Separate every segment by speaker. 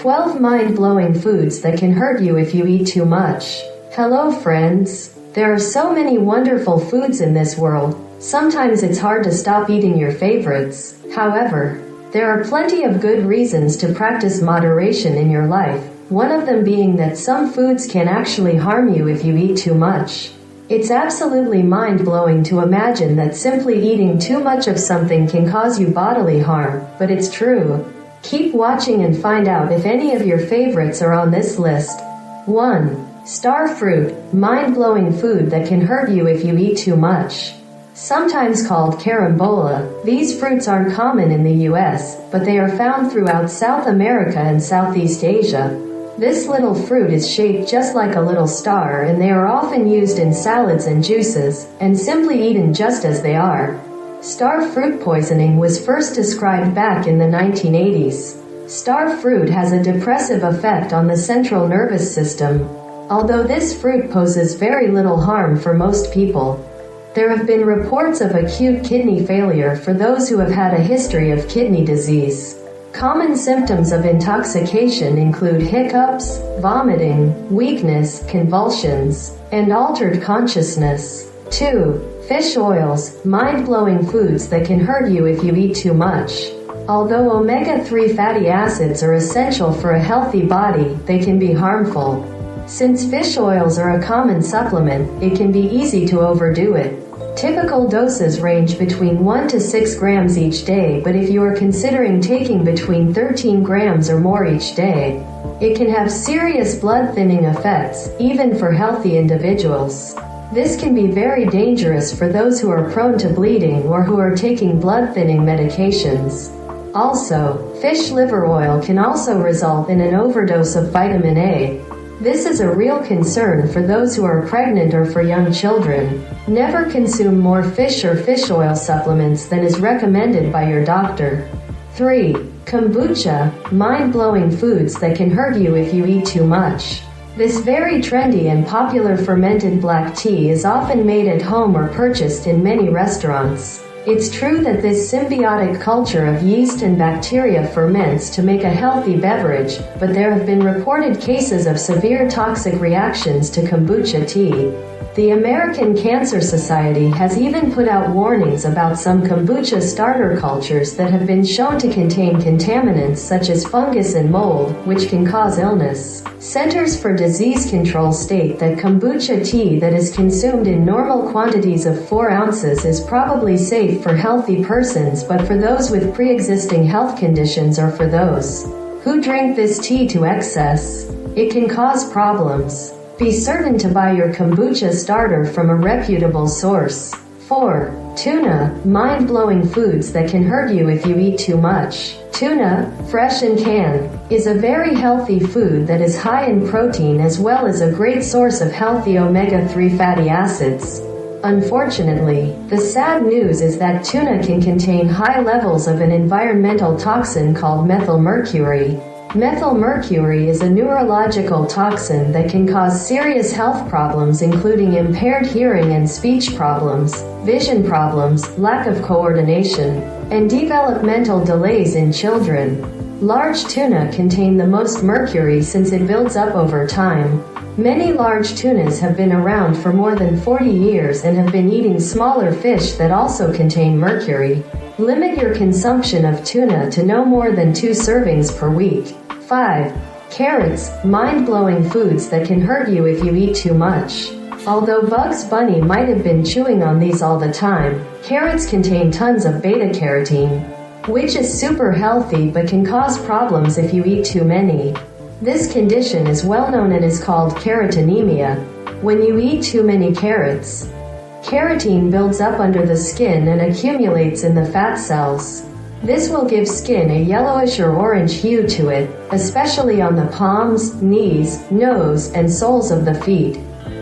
Speaker 1: 12 mind-blowing foods that can hurt you if you eat too much. Hello friends. There are so many wonderful foods in this world. Sometimes it's hard to stop eating your favorites. However, there are plenty of good reasons to practice moderation in your life, one of them being that some foods can actually harm you if you eat too much. It's absolutely mind-blowing to imagine that simply eating too much of something can cause you bodily harm, but it's true. Keep watching and find out if any of your favorites are on this list. 1. Star fruit, mind-blowing food that can hurt you if you eat too much. Sometimes called carambola, these fruits aren't common in the US, but they are found throughout South America and Southeast Asia. This little fruit is shaped just like a little star, and they are often used in salads and juices, and simply eaten just as they are. Star fruit poisoning was first described back in the 1980s. Star fruit has a depressive effect on the central nervous system. Although this fruit poses very little harm for most people, there have been reports of acute kidney failure for those who have had a history of kidney disease. Common symptoms of intoxication include hiccups, vomiting, weakness, convulsions, and altered consciousness. 2. Fish oils, mind-blowing foods that can hurt you if you eat too much. Although omega-3 fatty acids are essential for a healthy body, they can be harmful. Since fish oils are a common supplement, it can be easy to overdo it. Typical doses range between 1 to 6 grams each day, but if you are considering taking between 13 grams or more each day, it can have serious blood-thinning effects, even for healthy individuals. This can be very dangerous for those who are prone to bleeding or who are taking blood-thinning medications. Also, fish liver oil can also result in an overdose of vitamin A. This is a real concern for those who are pregnant or for young children. Never consume more fish or fish oil supplements than is recommended by your doctor. 3. Kombucha, mind-blowing foods that can hurt you if you eat too much. This very trendy and popular fermented black tea is often made at home or purchased in many restaurants. It's true that this symbiotic culture of yeast and bacteria ferments to make a healthy beverage, but there have been reported cases of severe toxic reactions to kombucha tea. The American Cancer Society has even put out warnings about some kombucha starter cultures that have been shown to contain contaminants such as fungus and mold, which can cause illness. Centers for Disease Control state that kombucha tea that is consumed in normal quantities of 4 ounces is probably safe for healthy persons, but for those with pre-existing health conditions or for those who drink this tea to excess, it can cause problems. Be certain to buy your kombucha starter from a reputable source. 4. Tuna, mind-blowing foods that can hurt you if you eat too much. Tuna, fresh and canned, is a very healthy food that is high in protein as well as a great source of healthy omega-3 fatty acids. Unfortunately, the sad news is that tuna can contain high levels of an environmental toxin called methylmercury. Methylmercury is a neurological toxin that can cause serious health problems including impaired hearing and speech problems, vision problems, lack of coordination, and developmental delays in children. Large tuna contain the most mercury since it builds up over time. Many large tunas have been around for more than 40 years and have been eating smaller fish that also contain mercury. Limit your consumption of tuna to no more than 2 servings per week. 5. Carrots, mind-blowing foods that can hurt you if you eat too much. Although Bugs Bunny might have been chewing on these all the time, carrots contain tons of beta-carotene, which is super healthy but can cause problems if you eat too many. This condition is well known and is called carotenemia. When you eat too many carrots, carotene builds up under the skin and accumulates in the fat cells. This will give skin a yellowish or orange hue to it, especially on the palms, knees, nose, and soles of the feet.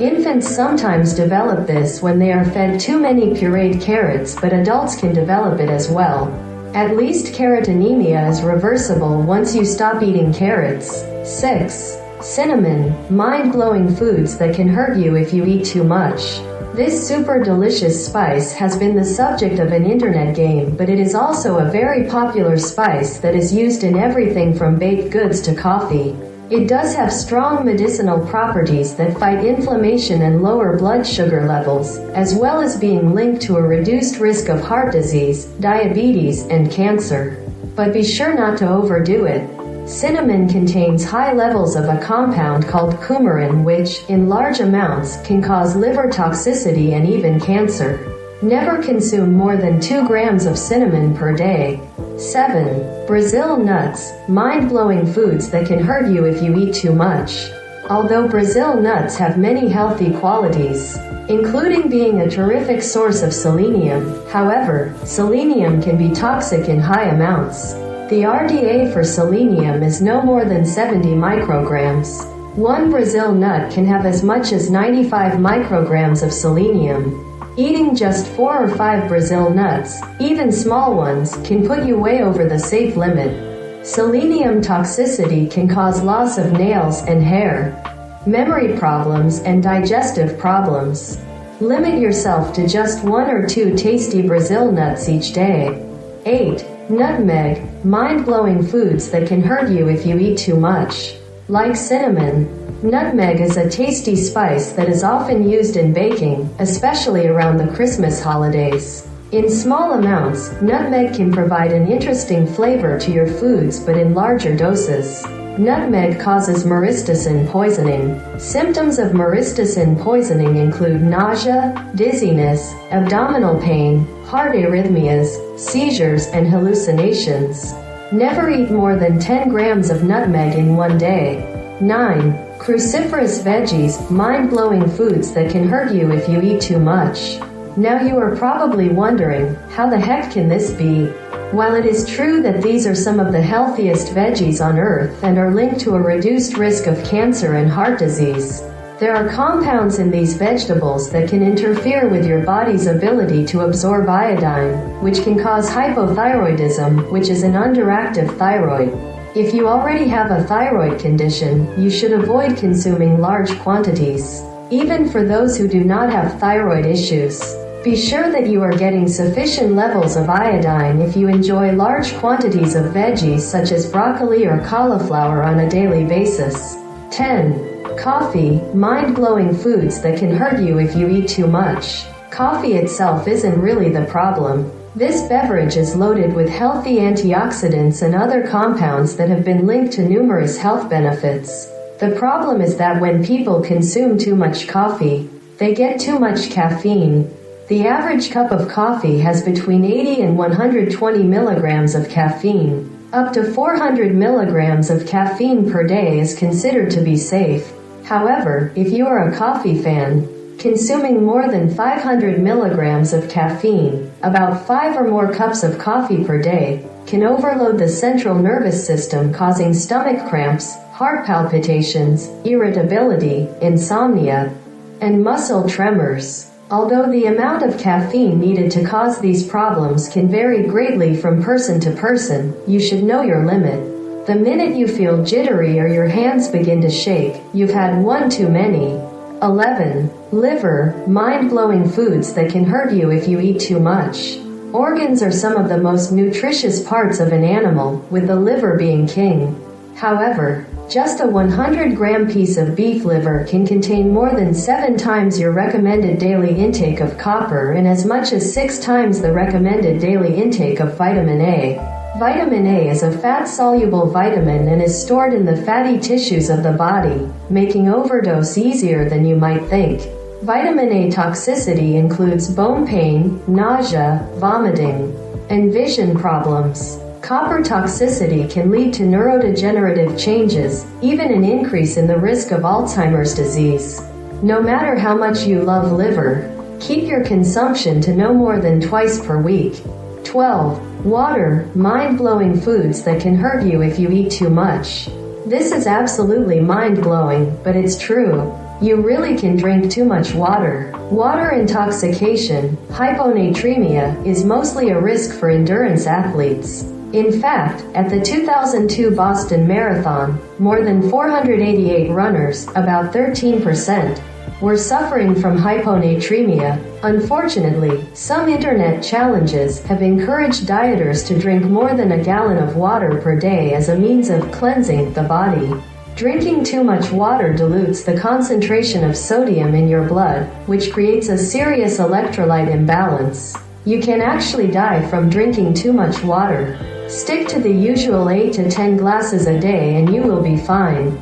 Speaker 1: Infants sometimes develop this when they are fed too many pureed carrots, but adults can develop it as well. At least carotenemia is reversible once you stop eating carrots. 6. Cinnamon, mind-blowing foods that can hurt you if you eat too much. This super delicious spice has been the subject of an internet game, but it is also a very popular spice that is used in everything from baked goods to coffee. It does have strong medicinal properties that fight inflammation and lower blood sugar levels, as well as being linked to a reduced risk of heart disease, diabetes, and cancer. But be sure not to overdo it. Cinnamon contains high levels of a compound called coumarin, which, in large amounts, can cause liver toxicity and even cancer. Never consume more than 2 grams of cinnamon per day. 7. Brazil nuts, mind-blowing foods that can hurt you if you eat too much. Although Brazil nuts have many healthy qualities, including being a terrific source of selenium, however, selenium can be toxic in high amounts. The RDA for selenium is no more than 70 micrograms. One Brazil nut can have as much as 95 micrograms of selenium. Eating just 4 or 5 Brazil nuts, even small ones, can put you way over the safe limit. Selenium toxicity can cause loss of nails and hair, memory problems, and digestive problems. Limit yourself to just 1 or 2 tasty Brazil nuts each day. 8. Nutmeg, mind-blowing foods that can hurt you if you eat too much. Like cinnamon, nutmeg is a tasty spice that is often used in baking, especially around the Christmas holidays. In small amounts, nutmeg can provide an interesting flavor to your foods, but in larger doses. Nutmeg causes myristicin poisoning. Symptoms of myristicin poisoning include nausea, dizziness, abdominal pain, heart arrhythmias, seizures, and hallucinations. Never eat more than 10 grams of nutmeg in one day. 9. Cruciferous veggies, mind-blowing foods that can hurt you if you eat too much. Now you are probably wondering, how the heck can this be? While it is true that these are some of the healthiest veggies on earth and are linked to a reduced risk of cancer and heart disease, there are compounds in these vegetables that can interfere with your body's ability to absorb iodine, which can cause hypothyroidism, which is an underactive thyroid. If you already have a thyroid condition, you should avoid consuming large quantities, even for those who do not have thyroid issues. Be sure that you are getting sufficient levels of iodine if you enjoy large quantities of veggies such as broccoli or cauliflower on a daily basis. 10. Coffee, mind-blowing foods that can hurt you if you eat too much. Coffee itself isn't really the problem. This beverage is loaded with healthy antioxidants and other compounds that have been linked to numerous health benefits. The problem is that when people consume too much coffee, they get too much caffeine. The average cup of coffee has between 80 and 120 milligrams of caffeine. Up to 400 milligrams of caffeine per day is considered to be safe. However, if you are a coffee fan, consuming more than 500 milligrams of caffeine, about 5 or more cups of coffee per day, can overload the central nervous system, causing stomach cramps, heart palpitations, irritability, insomnia, and muscle tremors. Although the amount of caffeine needed to cause these problems can vary greatly from person to person, you should know your limit. The minute you feel jittery or your hands begin to shake, you've had one too many. 11. Liver, mind-blowing foods that can hurt you if you eat too much. Organs are some of the most nutritious parts of an animal, with the liver being king. However, just a 100-gram piece of beef liver can contain more than 7 times your recommended daily intake of copper and as much as 6 times the recommended daily intake of vitamin A. Vitamin A is a fat-soluble vitamin and is stored in the fatty tissues of the body, making overdose easier than you might think. Vitamin A toxicity includes bone pain, nausea, vomiting, and vision problems. Copper toxicity can lead to neurodegenerative changes, even an increase in the risk of Alzheimer's disease. No matter how much you love liver, keep your consumption to no more than twice per week. 12. Water, mind-blowing foods that can hurt you if you eat too much. This is absolutely mind-blowing, but it's true. You really can drink too much water. Water intoxication, hyponatremia, is mostly a risk for endurance athletes. In fact, at the 2002 Boston Marathon, more than 488 runners, about 13%, We're suffering from hyponatremia. Unfortunately, some internet challenges have encouraged dieters to drink more than a gallon of water per day as a means of cleansing the body. Drinking too much water dilutes the concentration of sodium in your blood, which creates a serious electrolyte imbalance. You can actually die from drinking too much water. Stick to the usual 8 to 10 glasses a day and you will be fine.